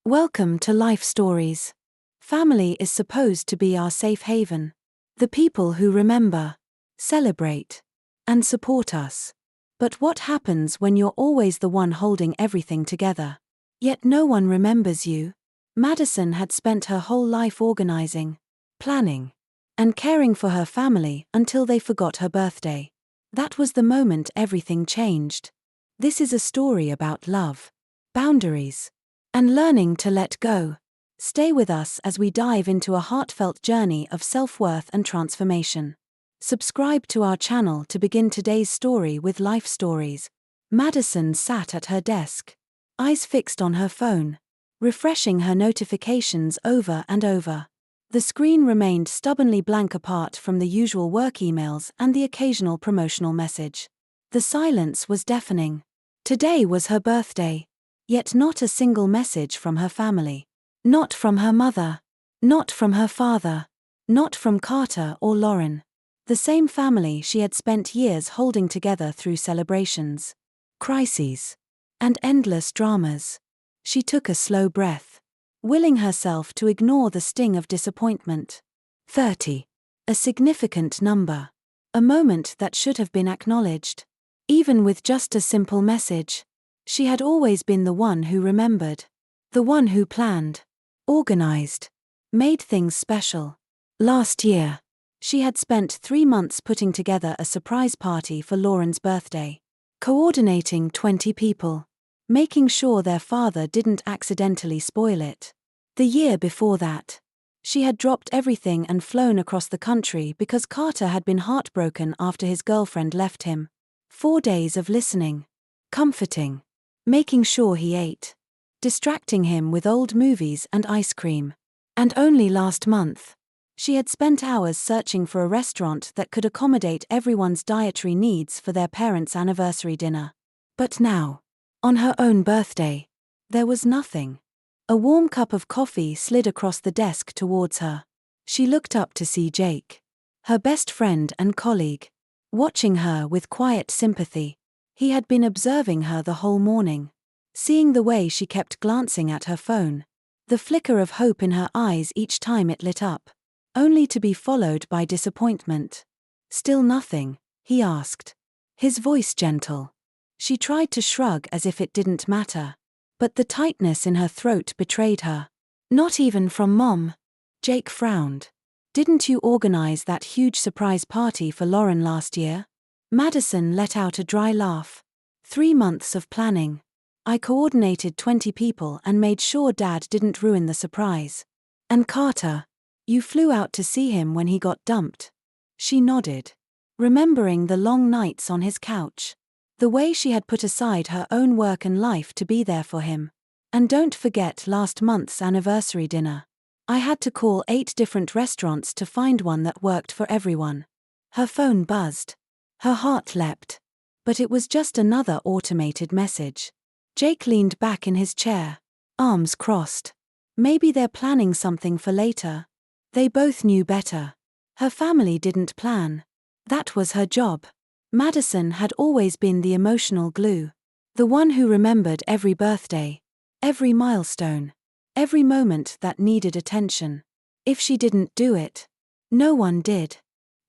Welcome to Life Stories. Family is supposed to be our safe haven. The people who remember, celebrate, and support us. But what happens when you're always the one holding everything together? Yet no one remembers you. Madison had spent her whole life organizing, planning, and caring for her family until they forgot her birthday. That was the moment everything changed. This is a story about love, boundaries, and learning to let go. Stay with us as we dive into a heartfelt journey of self-worth and transformation. Subscribe to our channel to begin today's story with Life Stories. Madison sat at her desk, eyes fixed on her phone, refreshing her notifications over and over. The screen remained stubbornly blank apart from the usual work emails and the occasional promotional message. The silence was deafening. Today was her birthday. Yet not a single message from her family. Not from her mother. Not from her father. Not from Carter or Lauren. The same family she had spent years holding together through celebrations, crises, and endless dramas. She took a slow breath, willing herself to ignore the sting of disappointment. 30. A significant number. A moment that should have been acknowledged. Even with just a simple message. She had always been the one who remembered. The one who planned, organized, made things special. Last year, she had spent 3 months putting together a surprise party for Lauren's birthday. Coordinating 20 people. Making sure their father didn't accidentally spoil it. The year before that, she had dropped everything and flown across the country because Carter had been heartbroken after his girlfriend left him. 4 days of listening, comforting, making sure he ate, distracting him with old movies and ice cream. And only last month, she had spent hours searching for a restaurant that could accommodate everyone's dietary needs for their parents' anniversary dinner. But now, on her own birthday, there was nothing. A warm cup of coffee slid across the desk towards her. She looked up to see Jake, her best friend and colleague, watching her with quiet sympathy. He had been observing her the whole morning, seeing the way she kept glancing at her phone, the flicker of hope in her eyes each time it lit up, only to be followed by disappointment. "Still nothing?" he asked, his voice gentle. She tried to shrug as if it didn't matter, but the tightness in her throat betrayed her. "Not even from Mom?" Jake frowned. "Didn't you organize that huge surprise party for Lauren last year?" Madison let out a dry laugh. 3 months of planning. I coordinated 20 people and made sure Dad didn't ruin the surprise. And Carter? You flew out to see him when he got dumped. She nodded, remembering the long nights on his couch. The way she had put aside her own work and life to be there for him. And don't forget last month's anniversary dinner. I had to call 8 different restaurants to find one that worked for everyone. Her phone buzzed. Her heart leapt. But it was just another automated message. Jake leaned back in his chair, arms crossed. Maybe they're planning something for later. They both knew better. Her family didn't plan. That was her job. Madison had always been the emotional glue. The one who remembered every birthday, every milestone, every moment that needed attention. If she didn't do it, no one did.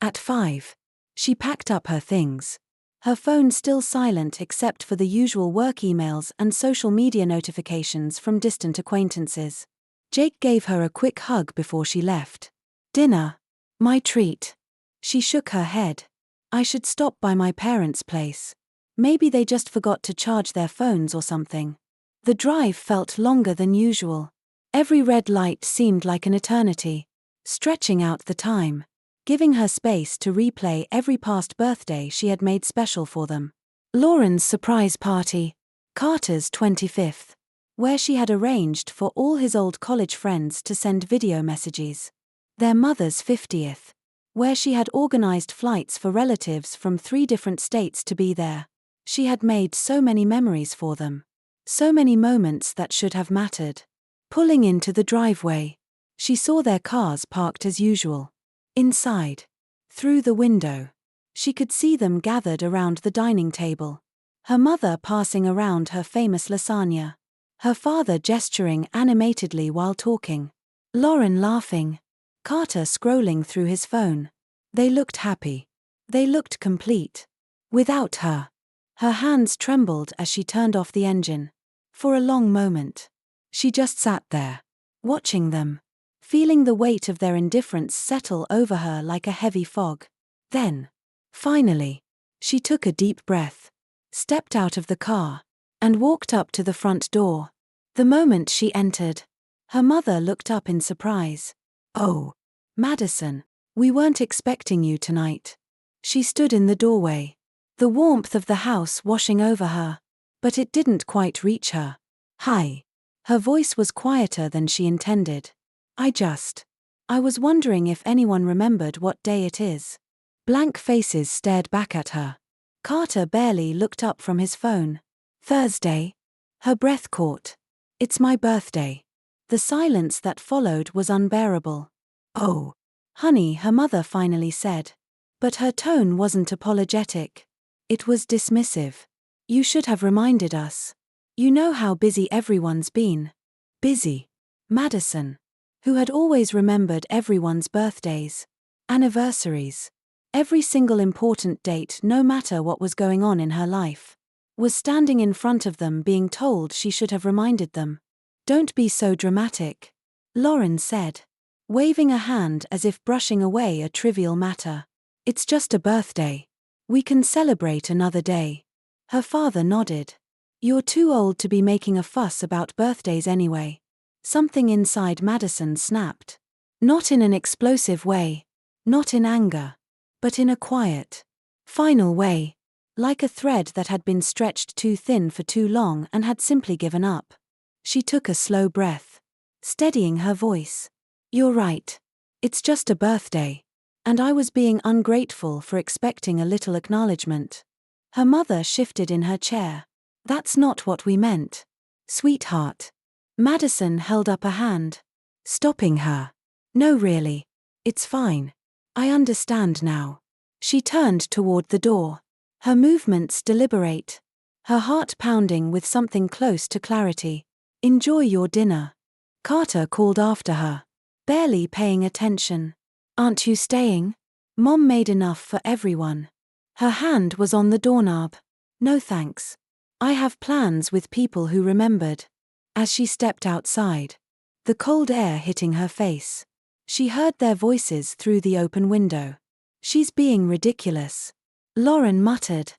At 5. She packed up her things. Her phone still silent except for the usual work emails and social media notifications from distant acquaintances. Jake gave her a quick hug before she left. "Dinner? My treat." She shook her head. "I should stop by my parents' place. Maybe they just forgot to charge their phones or something." The drive felt longer than usual. Every red light seemed like an eternity, stretching out the time, giving her space to replay every past birthday she had made special for them. Lauren's surprise party, Carter's 25th, where she had arranged for all his old college friends to send video messages. Their mother's 50th, where she had organized flights for relatives from 3 different states to be there. She had made so many memories for them. So many moments that should have mattered. Pulling into the driveway, she saw their cars parked as usual. Inside, through the window, she could see them gathered around the dining table. Her mother passing around her famous lasagna. Her father gesturing animatedly while talking. Lauren laughing. Carter scrolling through his phone. They looked happy. They looked complete. Without her. Her hands trembled as she turned off the engine. For a long moment. She just sat there. Watching them. Feeling the weight of their indifference settle over her like a heavy fog. Then. Finally. She took a deep breath. Stepped out of the car. And walked up to the front door. The moment she entered. Her mother looked up in surprise. "Oh, Madison, we weren't expecting you tonight." She stood in the doorway. The warmth of the house washing over her. But it didn't quite reach her. "Hi." Her voice was quieter than she intended. I was wondering if anyone remembered what day it is." Blank faces stared back at her. Carter barely looked up from his phone. "Thursday?" Her breath caught. "It's my birthday." The silence that followed was unbearable. "Oh, honey," her mother finally said. But her tone wasn't apologetic. It was dismissive. "You should have reminded us. You know how busy everyone's been." Busy. Madison, who had always remembered everyone's birthdays, anniversaries, every single important date no matter what was going on in her life, was standing in front of them being told she should have reminded them. "Don't be so dramatic," Lauren said, waving a hand as if brushing away a trivial matter. "It's just a birthday. We can celebrate another day." Her father nodded. "You're too old to be making a fuss about birthdays anyway." Something inside Madison snapped. Not in an explosive way. Not in anger. But in a quiet, final way. Like a thread that had been stretched too thin for too long and had simply given up. She took a slow breath. Steadying her voice. "You're right. It's just a birthday. And I was being ungrateful for expecting a little acknowledgement." Her mother shifted in her chair. "That's not what we meant. Sweetheart." Madison held up a hand. Stopping her. "No, really. It's fine. I understand now." She turned toward the door. Her movements deliberate. Her heart pounding with something close to clarity. "Enjoy your dinner." Carter called after her. Barely paying attention. "Aren't you staying?" Mom made enough for everyone. Her hand was on the doorknob. "No thanks. I have plans with people who remembered." As she stepped outside, the cold air hitting her face, she heard their voices through the open window. "She's being ridiculous," Lauren muttered.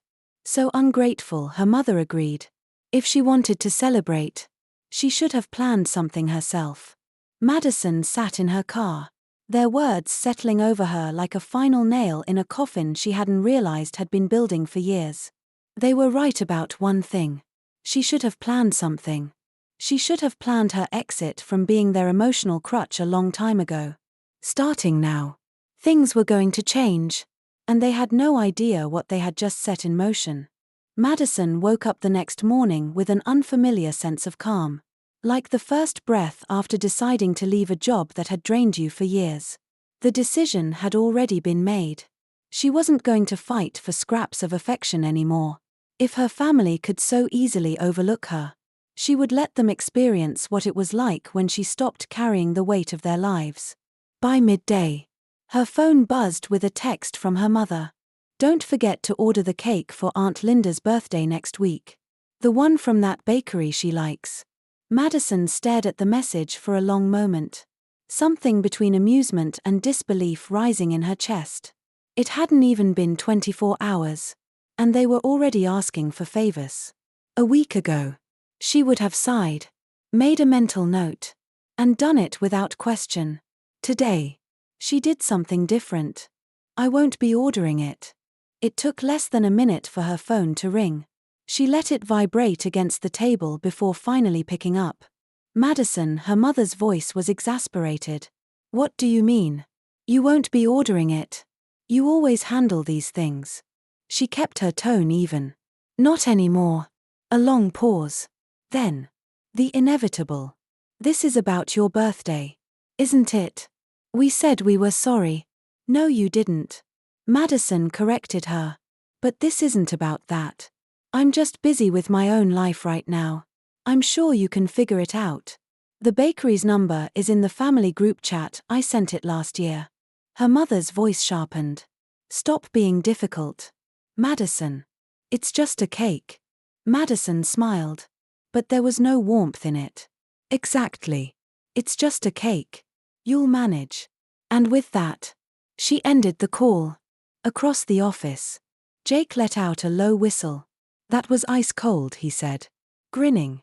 "So ungrateful," her mother agreed. "If she wanted to celebrate, she should have planned something herself." Madison sat in her car, their words settling over her like a final nail in a coffin she hadn't realized had been building for years. They were right about one thing. She should have planned something. She should have planned her exit from being their emotional crutch a long time ago. Starting now. Things were going to change. And they had no idea what they had just set in motion. Madison woke up the next morning with an unfamiliar sense of calm. Like the first breath after deciding to leave a job that had drained you for years. The decision had already been made. She wasn't going to fight for scraps of affection anymore. If her family could so easily overlook her, she would let them experience what it was like when she stopped carrying the weight of their lives. By midday, her phone buzzed with a text from her mother. "Don't forget to order the cake for Aunt Linda's birthday next week. The one from that bakery she likes." Madison stared at the message for a long moment. Something between amusement and disbelief rising in her chest. It hadn't even been 24 hours. And they were already asking for favors. A week ago. She would have sighed, made a mental note, and done it without question. Today, she did something different. "I won't be ordering it." It took less than a minute for her phone to ring. She let it vibrate against the table before finally picking up. Madison, her mother's voice was exasperated. "What do you mean? You won't be ordering it? You always handle these things." She kept her tone even. "Not anymore." A long pause. Then. The inevitable. "This is about your birthday. Isn't it? We said we were sorry." "No, you didn't." Madison corrected her. "But this isn't about that. I'm just busy with my own life right now." I'm sure you can figure it out. The bakery's number is in the family group chat, I sent it last year. Her mother's voice sharpened. Stop being difficult. Madison. It's just a cake. Madison smiled. But there was no warmth in it. Exactly. It's just a cake. You'll manage. And with that, she ended the call. Across the office, Jake let out a low whistle. That was ice cold, he said, grinning.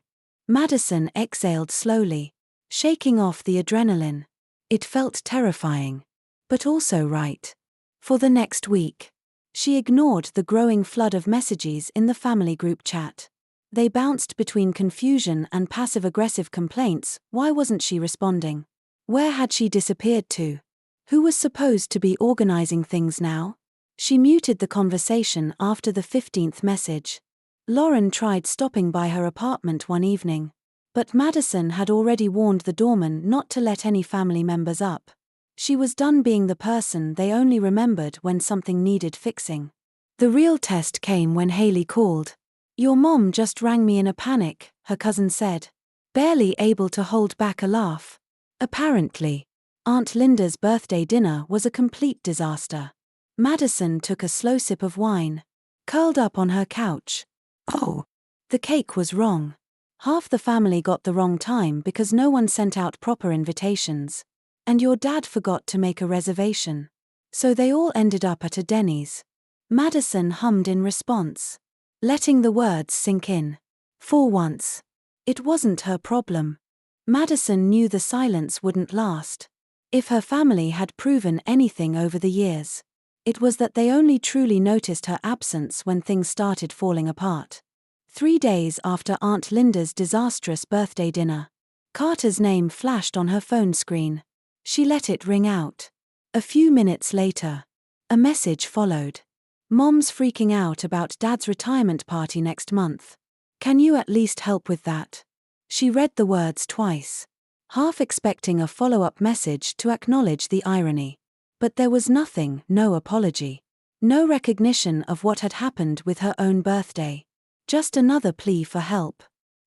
Madison exhaled slowly, shaking off the adrenaline. It felt terrifying, but also right. For the next week, she ignored the growing flood of messages in the family group chat. They bounced between confusion and passive-aggressive complaints. Why wasn't she responding? Where had she disappeared to? Who was supposed to be organizing things now? She muted the conversation after the 15th message. Lauren tried stopping by her apartment one evening, but Madison had already warned the doorman not to let any family members up. She was done being the person they only remembered when something needed fixing. The real test came when Haley called. Your mom just rang me in a panic, her cousin said, barely able to hold back a laugh. Apparently, Aunt Linda's birthday dinner was a complete disaster. Madison took a slow sip of wine, curled up on her couch. Oh, the cake was wrong. Half the family got the wrong time because no one sent out proper invitations. And your dad forgot to make a reservation. So they all ended up at a Denny's. Madison hummed in response, letting the words sink in. For once, it wasn't her problem. Madison knew the silence wouldn't last. If her family had proven anything over the years, it was that they only truly noticed her absence when things started falling apart. 3 days after Aunt Linda's disastrous birthday dinner, Carter's name flashed on her phone screen. She let it ring out. A few minutes later, a message followed. Mom's freaking out about Dad's retirement party next month. Can you at least help with that? She read the words twice, half expecting a follow-up message to acknowledge the irony. But there was nothing, no apology. No recognition of what had happened with her own birthday. Just another plea for help.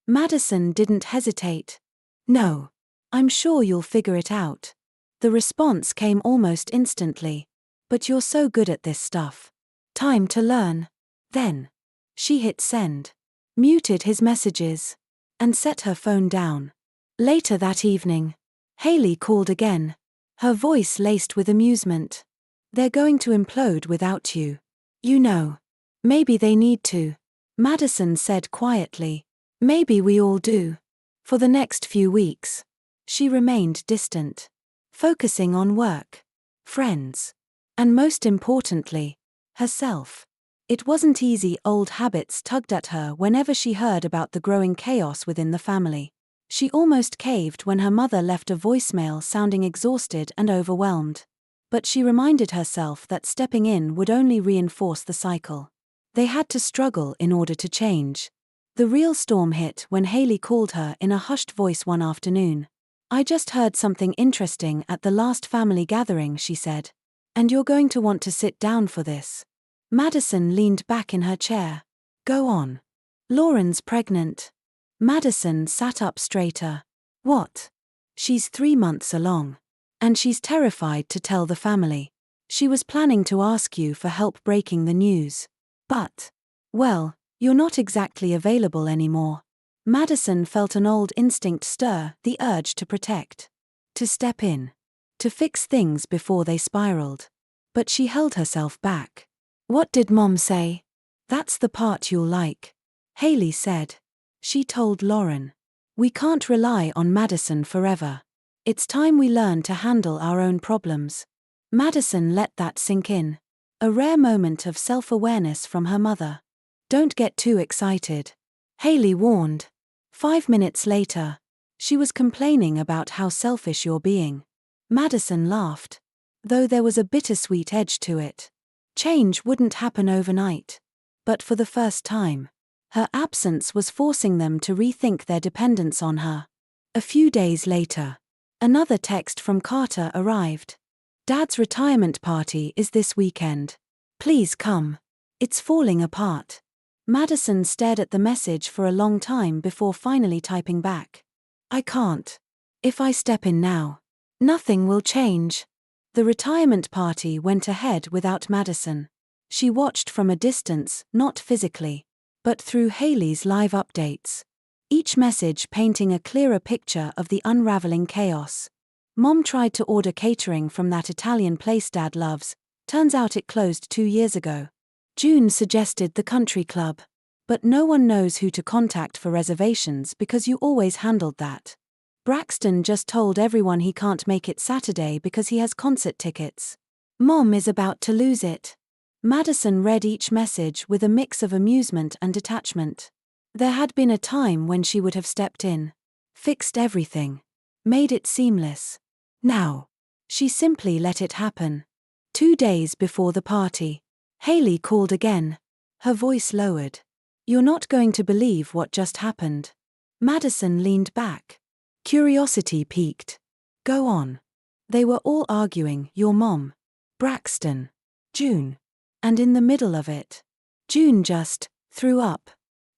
Madison didn't hesitate. No. I'm sure you'll figure it out. The response came almost instantly. But you're so good at this stuff. Time to learn. Then, she hit send, muted his messages, and set her phone down. Later that evening, Haley called again, her voice laced with amusement. They're going to implode without you. You know. Maybe they need to. Madison said quietly. Maybe we all do. For the next few weeks, she remained distant, focusing on work, friends, and most importantly, herself. It wasn't easy. Old habits tugged at her whenever she heard about the growing chaos within the family. She almost caved when her mother left a voicemail sounding exhausted and overwhelmed. But she reminded herself that stepping in would only reinforce the cycle. They had to struggle in order to change. The real storm hit when Haley called her in a hushed voice one afternoon. I just heard something interesting at the last family gathering, she said. And you're going to want to sit down for this. Madison leaned back in her chair. Go on. Lauren's pregnant. Madison sat up straighter. What? She's 3 months along. And she's terrified to tell the family. She was planning to ask you for help breaking the news. But, well, you're not exactly available anymore. Madison felt an old instinct stir, the urge to protect. To step in. To fix things before they spiraled. But she held herself back. What did Mom say? That's the part you'll like. Haley said. She told Lauren. We can't rely on Madison forever. It's time we learn to handle our own problems. Madison let that sink in. A rare moment of self-awareness from her mother. Don't get too excited. Haley warned. 5 minutes later, she was complaining about how selfish you're being. Madison laughed. Though there was a bittersweet edge to it. Change wouldn't happen overnight. But for the first time, her absence was forcing them to rethink their dependence on her. A few days later, another text from Carter arrived. Dad's retirement party is this weekend. Please come. It's falling apart. Madison stared at the message for a long time before finally typing back. I can't. If I step in now, nothing will change. The retirement party went ahead without Madison. She watched from a distance, not physically, but through Haley's live updates. Each message painting a clearer picture of the unraveling chaos. Mom tried to order catering from that Italian place Dad loves. Turns out it closed 2 years ago. June suggested the country club. But no one knows who to contact for reservations because you always handled that. Braxton just told everyone he can't make it Saturday because he has concert tickets. Mom is about to lose it. Madison read each message with a mix of amusement and detachment. There had been a time when she would have stepped in, fixed everything, made it seamless. Now, she simply let it happen. 2 days before the party, Haley called again, her voice lowered. You're not going to believe what just happened. Madison leaned back. Curiosity piqued. Go on. They were all arguing, your mom, Braxton, June. And in the middle of it, June just threw up.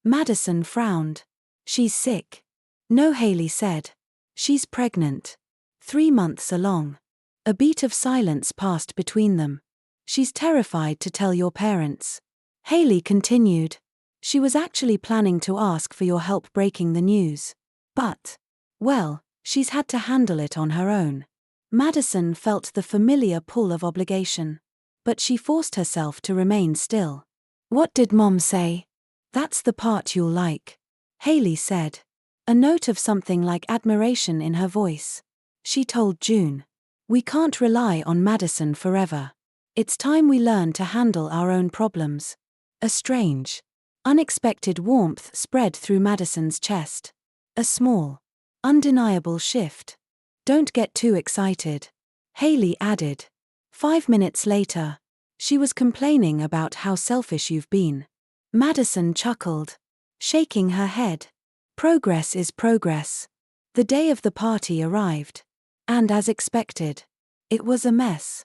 Madison frowned. She's sick. No, Haley said. She's pregnant. 3 months along. A beat of silence passed between them. She's terrified to tell your parents. Haley continued. She was actually planning to ask for your help breaking the news. But, well, she's had to handle it on her own. Madison felt the familiar pull of obligation. But she forced herself to remain still. What did Mom say? That's the part you'll like, Haley said. A note of something like admiration in her voice. She told June. We can't rely on Madison forever. It's time we learn to handle our own problems. A strange, unexpected warmth spread through Madison's chest. A small, undeniable shift. Don't get too excited, Haley added. 5 minutes later, she was complaining about how selfish you've been. Madison chuckled, shaking her head. Progress is progress. The day of the party arrived. And as expected, it was a mess.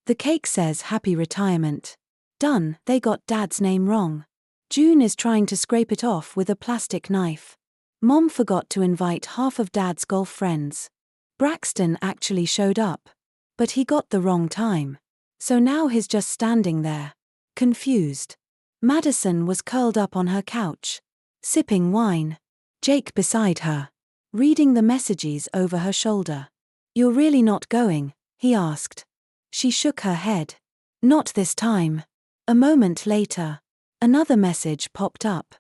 The cake says happy retirement. Done, they got Dad's name wrong. June is trying to scrape it off with a plastic knife. Mom forgot to invite half of Dad's golf friends. Braxton actually showed up. But he got the wrong time. So now he's just standing there, confused. Madison was curled up on her couch, sipping wine. Jake beside her, reading the messages over her shoulder. You're really not going? He asked. She shook her head. Not this time. A moment later, another message popped up.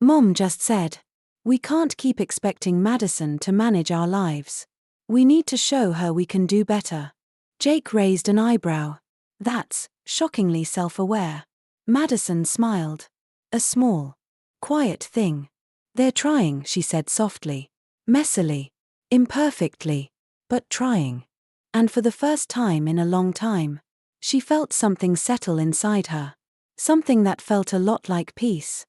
Mom just said, we can't keep expecting Madison to manage our lives. We need to show her we can do better. Jake raised an eyebrow. That's shockingly self-aware. Madison smiled. A small, quiet thing. They're trying, she said softly. Messily. Imperfectly. But trying. And for the first time in a long time, she felt something settle inside her. Something that felt a lot like peace.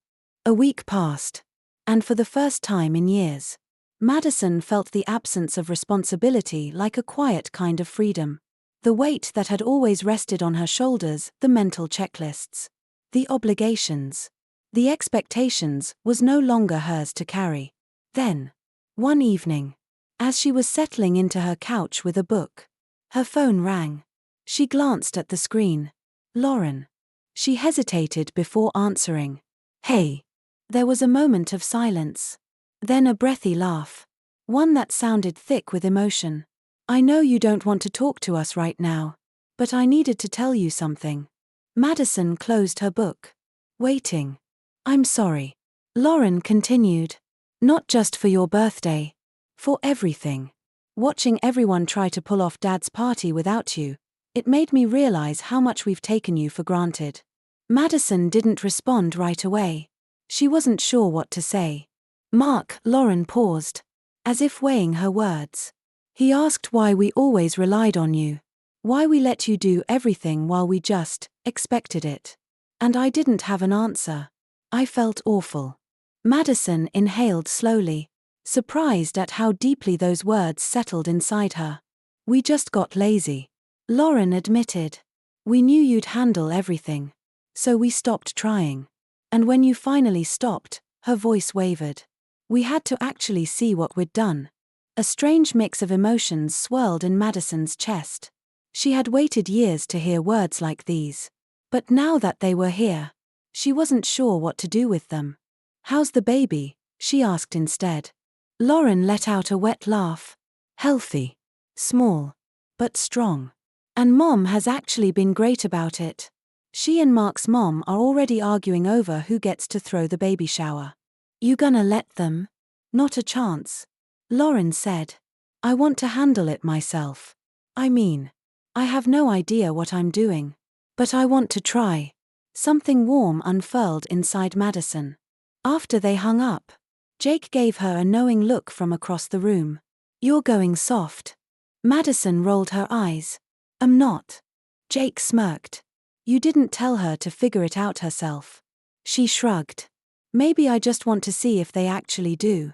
A week passed. And for the first time in years, Madison felt the absence of responsibility like a quiet kind of freedom. The weight that had always rested on her shoulders, the mental checklists, the obligations, the expectations, was no longer hers to carry. Then, one evening, as she was settling into her couch with a book, her phone rang. She glanced at the screen. Lauren. She hesitated before answering. Hey. There was a moment of silence. Then a breathy laugh. One that sounded thick with emotion. I know you don't want to talk to us right now, but I needed to tell you something. Madison closed her book. Waiting. I'm sorry. Lauren continued. Not just for your birthday. For everything. Watching everyone try to pull off Dad's party without you, it made me realize how much we've taken you for granted. Madison didn't respond right away. She wasn't sure what to say. Mark, Lauren paused, as if weighing her words. He asked why we always relied on you. Why we let you do everything while we just expected it. And I didn't have an answer. I felt awful. Madison inhaled slowly, surprised at how deeply those words settled inside her. We just got lazy. Lauren admitted. We knew you'd handle everything. So we stopped trying. And when you finally stopped, her voice wavered. We had to actually see what we'd done. A strange mix of emotions swirled in Madison's chest. She had waited years to hear words like these. But now that they were here, she wasn't sure what to do with them. "How's the baby?" she asked instead. Lauren let out a wet laugh. "Healthy. Small. But strong. And Mom has actually been great about it." She and Mark's mom are already arguing over who gets to throw the baby shower. "You gonna let them?" "Not a chance," Lauren said. "I want to handle it myself. I mean, I have no idea what I'm doing. But I want to try." Something warm unfurled inside Madison. After they hung up, Jake gave her a knowing look from across the room. "You're going soft." Madison rolled her eyes. "I'm not." Jake smirked. "You didn't tell her to figure it out herself." She shrugged. "Maybe I just want to see if they actually do."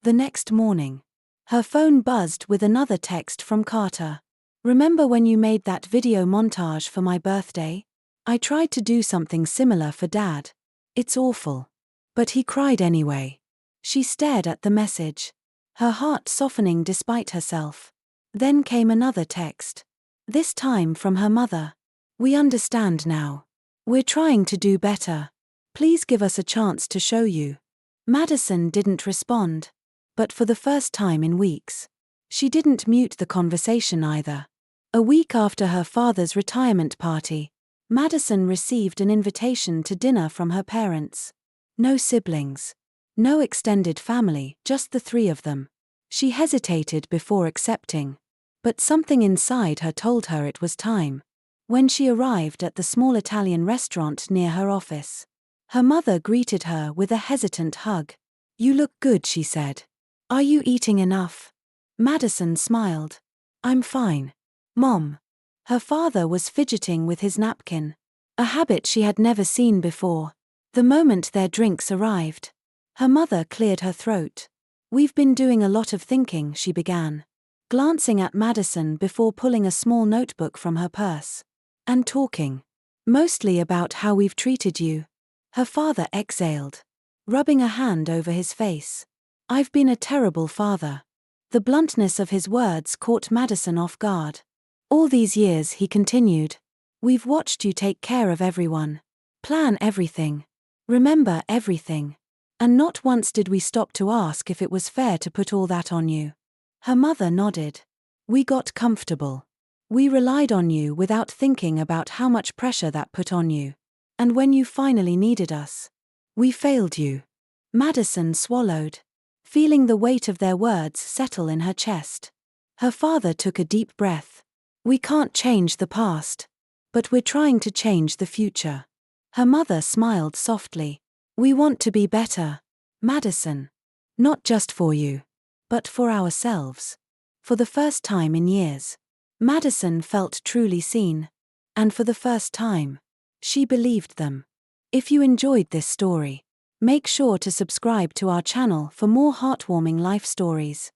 The next morning, her phone buzzed with another text from Carter. "Remember when you made that video montage for my birthday? I tried to do something similar for Dad. It's awful. But he cried anyway." She stared at the message, her heart softening despite herself. Then came another text. This time from her mother. "We understand now. We're trying to do better. Please give us a chance to show you." Madison didn't respond. But for the first time in weeks, she didn't mute the conversation either. A week after her father's retirement party, Madison received an invitation to dinner from her parents. No siblings. No extended family, just the three of them. She hesitated before accepting. But something inside her told her it was time. When she arrived at the small Italian restaurant near her office, her mother greeted her with a hesitant hug. "You look good," she said. "Are you eating enough?" Madison smiled. "I'm fine, Mom." Her father was fidgeting with his napkin, a habit she had never seen before. The moment their drinks arrived, her mother cleared her throat. "We've been doing a lot of thinking," she began, glancing at Madison before pulling a small notebook from her purse. "And talking. Mostly about how we've treated you." Her father exhaled, rubbing a hand over his face. "I've been a terrible father." The bluntness of his words caught Madison off guard. "All these years," he continued, "we've watched you take care of everyone. Plan everything. Remember everything. And not once did we stop to ask if it was fair to put all that on you." Her mother nodded. "We got comfortable. We relied on you without thinking about how much pressure that put on you. And when you finally needed us, we failed you." Madison swallowed, feeling the weight of their words settle in her chest. Her father took a deep breath. "We can't change the past. But we're trying to change the future." Her mother smiled softly. "We want to be better, Madison. Not just for you, but for ourselves." For the first time in years, Madison felt truly seen. And for the first time, she believed them. If you enjoyed this story, make sure to subscribe to our channel for more heartwarming life stories.